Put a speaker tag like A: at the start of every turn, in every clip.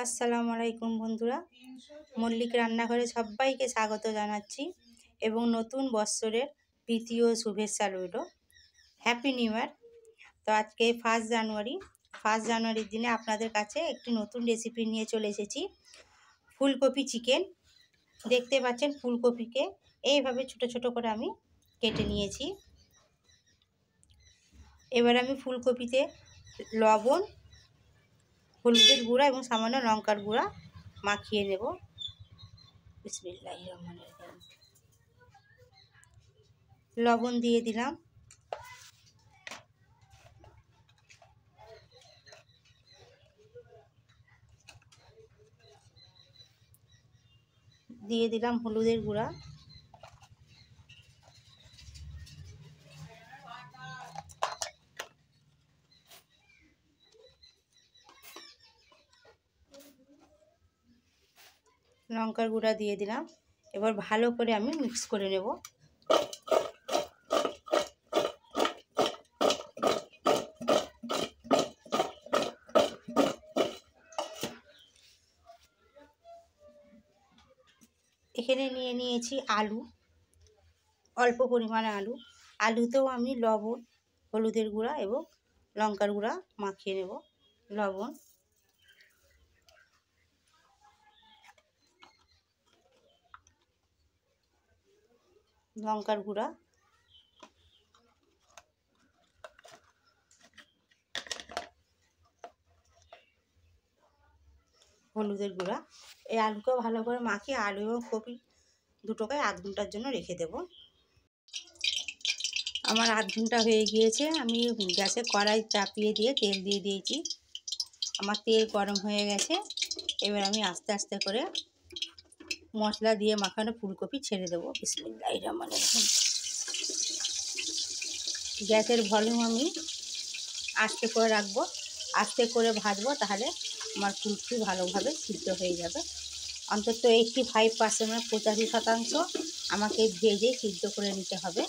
A: আসসালামু আলাইকুম বন্ধুরা, মল্লিক রান্নাঘরে সবাইকে স্বাগত জানাচ্ছি এবং নতুন বৎসরের প্রীতি ও শুভেচ্ছা রইল। Happy new year. তো আজকে ফার্স্ট জানুয়ারির দিনে আপনাদের কাছে একটি নতুন রেসিপি নিয়ে চলে এসেছি। ফুলকপি চিকেন। দেখতে পাচ্ছেন ফুলকপিকে এইভাবে ছোট ছোট করে আমি কেটে নিয়েছি। এবার আমি ফুলকপিতে লবণ, হলুদের গুঁড়া এবং সামান্য লঙ্কার গুঁড়া মাখিয়ে নেব। বিসমিল্লাহির রহমানির রহিম। লবণ দিয়ে দিলাম, দিয়ে দিলাম হলুদের গুঁড়া, লঙ্কার গুঁড়া দিয়ে দিলাম। এবার ভালো করে আমি মিক্স করে নেব। এখানে নিয়ে নিয়েছি আলু, অল্প পরিমাণে আলুতেও আমি লবণ, হলুদের গুঁড়া এবং লঙ্কার গুঁড়া মাখিয়ে নেব। লবণ, লঙ্কার গুঁড়া, হলুদের গুঁড়া। এই আলুকেও ভালো করে মাখিয়ে আলু এবং কপি দুটোকে আধ ঘন্টার জন্য রেখে দেব। আমার আধ ঘন্টা হয়ে গিয়েছে। আমি গ্যাসে কড়াই চাপিয়ে দিয়ে তেল দিয়ে দিয়েছি। আমার তেল গরম হয়ে গেছে। এবার আমি আস্তে আস্তে করে মশলা দিয়ে মাখানো ফুলকপি ছেড়ে দেবো। বিসমিল্লাহির রহমানির রহিম। গ্যাসের ভলিউম আমি আস্তে করে রাখবো, আস্তে করে ভাজবো, তাহলে আমার ফুলকপি ভালোভাবে সিদ্ধ হয়ে যাবে। অন্তত 85%, মানে 85% আমাকে ভেজে সিদ্ধ করে নিতে হবে।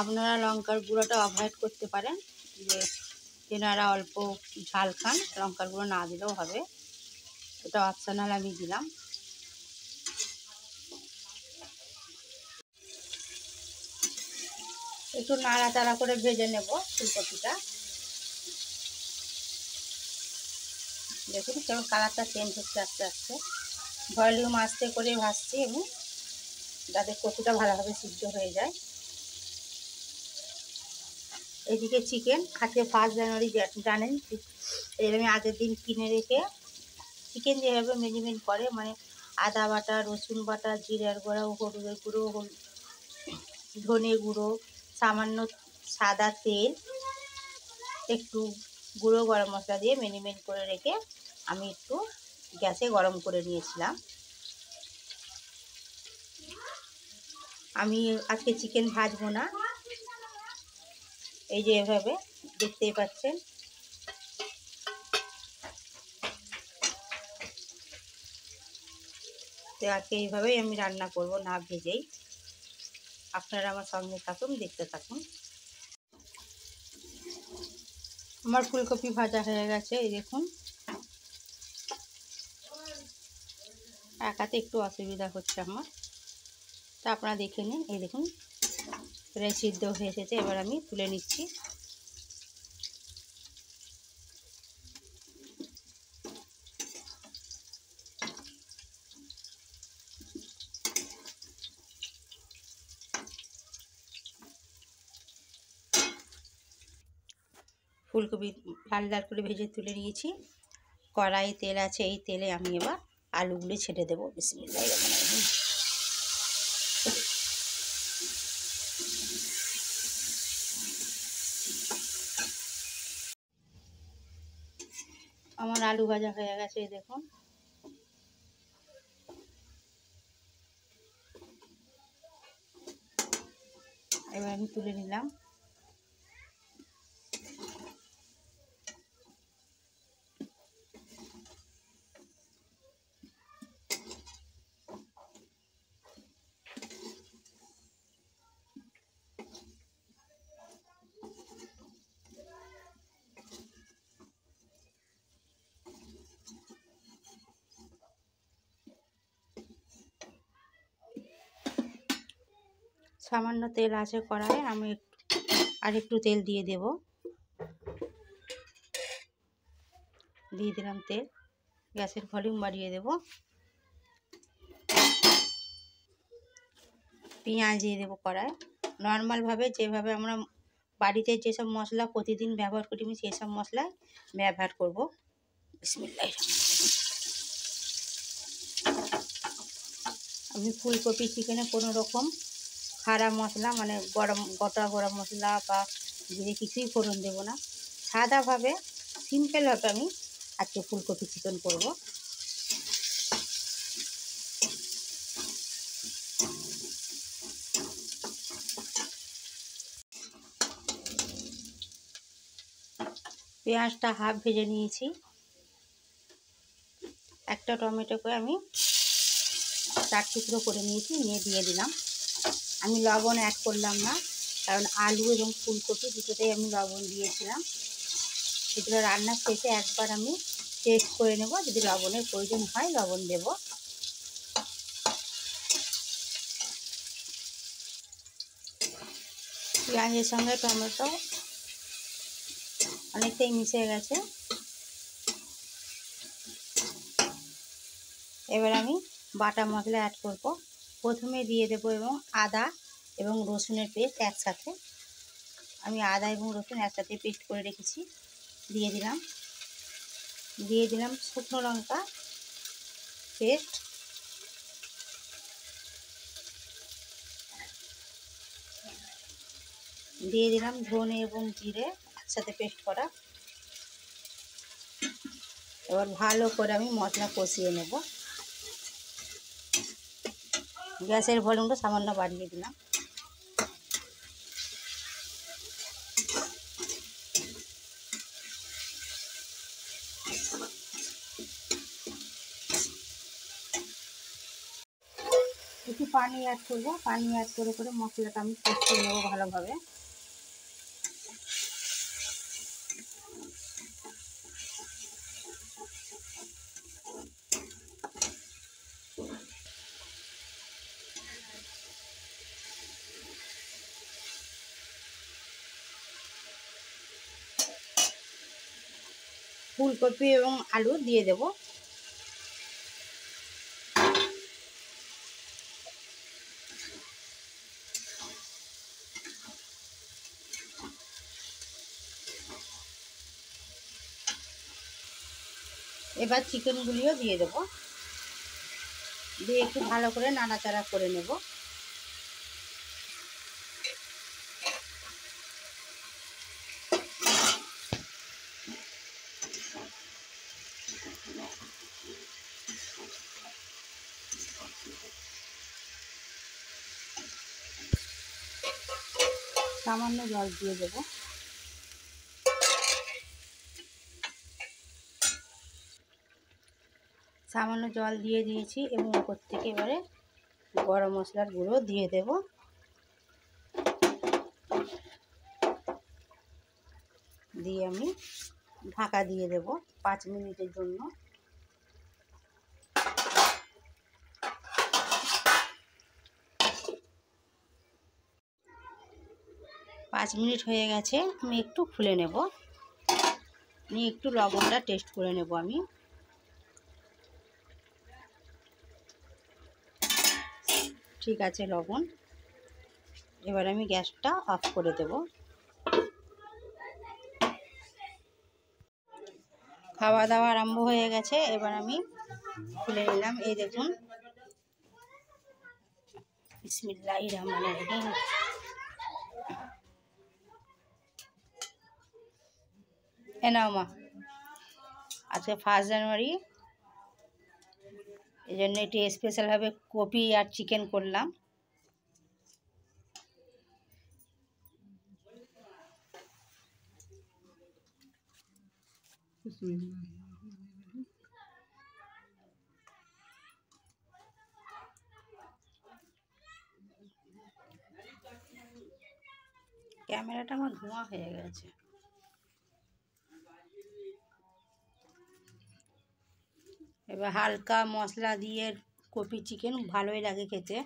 A: আপনারা লঙ্কার গুঁড়োটা অ্যাভয়েড করতে পারেন, যে যেনারা অল্প ঝাল খান লঙ্কার গুঁড়ো না দিলেও হবে, এটা অপশনাল, আমি দিলাম। একটু নাড়াচাড়া করে ভেজে নেব ফুলকপিটা। দেখুন কেমন কালারটা চেঞ্জ হচ্ছে আস্তে আস্তে। ভলিউম আস্তে করে ভাজছি এবং যাতে কপিটা ভালোভাবে সিদ্ধ হয়ে যায়। এদিকে চিকেন, আজকে 1 জানুয়ারি, জানেন এর আমি আগের দিন কিনে রেখে চিকেন যেভাবে মেজারমেন্ট করে, মানে আদা বাটা, রসুন বাটা, জিরার গুঁড়ো, হলুদের গুঁড়ো, ধনে গুঁড়ো, সামান্য সাদা তেল, একটু গুঁড়ো গরম মশলা দিয়ে মেরিনেট করে রেখে আমি একটু গ্যাসে গরম করে নিয়েছিলাম। আমি আজকে চিকেন ভাজবো না, এই যে এভাবে দেখতেই পাচ্ছেন। তো আজকে এইভাবেই আমি রান্না করব, না ভেজেই। আপনারা আমার সঙ্গে থাকুন, দেখতে থাকুন। আমার ফুলকপি ভাজা হয়ে গেছে, এই দেখুন। একাতে একটু অসুবিধা হচ্ছে আমার, তা আপনারা দেখে নিন। এই দেখুন প্রায় সিদ্ধ হয়ে এসেছে। এবার আমি তুলে নিচ্ছি। ফুলকপি লাল লাল করে ভেজে তুলে নিয়েছি। কড়াই তেল আছে, এই তেলে আমি এবার আলুগুলো ছেড়ে দেবো। বিসমিল্লাহির রহমানির রহিম। আমার আলু ভাজা হয়ে গেছে, এই দেখুন। এবার আমি তুলে নিলাম। সামান্য তেল আছে কড়াইয়ে, আমি আর একটু তেল দিয়ে দেব। দিয়ে দিলাম তেল, গ্যাসের ভলিউম বাড়িয়ে দেব। পেঁয়াজ দিয়ে দেবো কড়াই। নর্মালভাবে যেভাবে আমরা বাড়িতে যেসব মশলা প্রতিদিন ব্যবহার করি আমি সেই সব মশলা ব্যবহার করব। বিসমিল্লাহির রহমানির রহিম। আমি ফুলকপি চিকেনে কোনো রকম খাড়া মশলা মানে গোটা গরম মশলা বা জিরে কিছুই ফোড়ন দেবো না। সাদাভাবে সিম্পলভাবে আমি আজকে ফুলকপি চিকেন করব। পেঁয়াজটা হাফ ভেজে নিয়েছি। একটা টমেটোকে আমি 4 টুকরো করে নিয়েছি, নিয়ে দিয়ে দিলাম। আমি লবণ অ্যাড করলাম না, কারণ আলু এবং ফুলকপি দুটোতেই আমি লবণ দিয়েছিলাম। সেগুলো রান্নার শেষে একবার আমি টেস্ট করে নেব, যদি লবণের প্রয়োজন হয় লবণ দেব। পেঁয়াজের সঙ্গে টমেটো অনেকটাই মিশে গেছে। এবার আমি বাটা মশলা অ্যাড করব। প্রথমে দিয়ে দেব এবং আদা এবং রসুনের পেস্ট একসাথে, আমি আদা এবং রসুন একসাথে পেস্ট করে রেখেছি, দিয়ে দিলাম। দিয়ে দিলাম শুকনো লঙ্কা পেস্ট, দিয়ে দিলাম ধনে এবং জিরে একসাথে পেস্ট করা। এবার ভালো করে আমি মশলা কষিয়ে নেব। গ্যাসের ভলিউমটা সামান্য বাড়িয়ে দিলাম। একটু পানি অ্যাড করবো, পানি অ্যাড করে করে মশলাটা আমি কষিয়ে নেবো ভালোভাবে। ফুলকপি এবং আলু দিয়ে দেব। এবার চিকেনগুলিও দিয়ে দেব, দিয়ে একটু ভালো করে নাড়াচাড়া করে নেব। সামান্য জল দিয়ে দেব। সামান্য জল দিয়ে দিয়েছি এবং উপর থেকে এবারে গরম মশলার গুঁড়ো দিয়ে দেব। দিয়ে আমি ঢাকা দিয়ে দেব 5 মিনিটের জন্য। 5 মিনিট হয়ে গেছে, আমি একটু খুলে নেব, নিয়ে একটু লবণটা টেস্ট করে নেব আমি। ঠিক আছে লবণ। এবার আমি গ্যাসটা অফ করে দেব। খাওয়া দাওয়া আরম্ভ হয়ে গেছে, এবার আমি খুলে নিলাম। এই দেখুন, বিসমিল্লাহির রহমানির রহিম। এ নাও মা, আজকে 1 জানুয়ারি, এই জন্য এটি স্পেশালভাবে কপি আর চিকেন করলাম। ক্যামেরাটা আমার ধোঁয়া হয়ে গেছে। এবার হালকা মশলা দিয়ে কপি চিকেন ভালোই লাগে খেতে।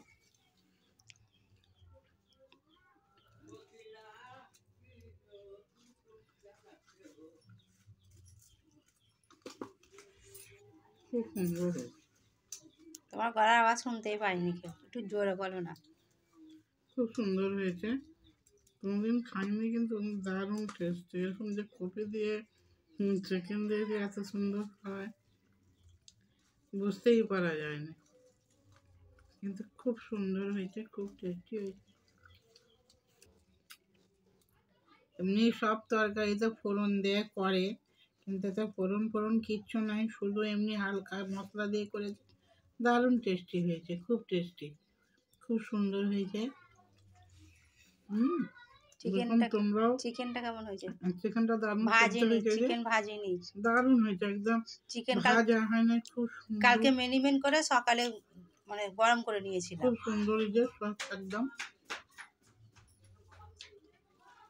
B: খুব সুন্দর হয়েছে।
A: তোমার গলার আওয়াজ শুনতেই পাইনি কেউ, একটু জোরে বলো না।
B: খুব সুন্দর হয়েছে। কোনোদিন খাইনি কিন্তু দারুণ টেস্ট। এরকম যে কপি দিয়ে চিকেন দিয়ে যে এত সুন্দর হয় বুঝতেই পারা যায় না, কিন্তু খুব সুন্দর হয়েছে, খুব টেস্টি হয়েছে। এমনি সব তরকারিতে ফোড়ন দিয়ে করে, কিন্তু এতে ফোড়ন ফোড়ন কিচ্ছু নাই, শুধু এমনি হালকা মশলা দিয়ে করেছে। দারুণ টেস্টি হয়েছে, খুব টেস্টি, খুব সুন্দর হয়েছে।
A: চিকেনটা
B: তোমরাও
A: চিকেনটা কেমন হয়েছে?
B: চিকেনটা দারুণ
A: ভাজিনি, চিকেন ভাজিনি,
B: দারুণ হয়েছে একদম।
A: চিকেন
B: ভাজা হয় না, খুব সুন্দর।
A: কালকে মেরিনেট করে সকালে মানে গরম করে নিয়েছিলাম।
B: খুব সুন্দর হয়েছে একদম।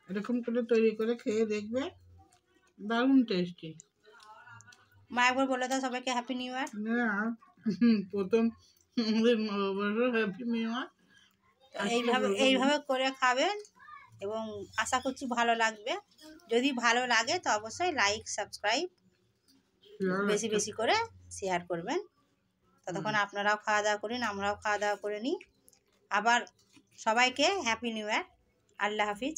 B: এরকম করে তৈরি করে খেয়ে দেখবে, দারুণ টেস্টি।
A: মা একবার বলে দাও সবাইকে হ্যাপি নিউ ইয়ার।
B: প্রথম আমাদের নববর্ষ, হ্যাপি নিউ ইয়ার।
A: এইভাবে করে খাবেন এবং আশা করছি ভালো লাগবে। যদি ভালো লাগে তো অবশ্যই লাইক সাবস্ক্রাইব বেশি বেশি করে শেয়ার করবেন। ততক্ষণ আপনারাও খাওয়া দাওয়া করুন, আমরাও খাওয়া দাওয়া করে নিই। আবার সবাইকে হ্যাপি নিউ ইয়ার। আল্লাহ হাফিজ।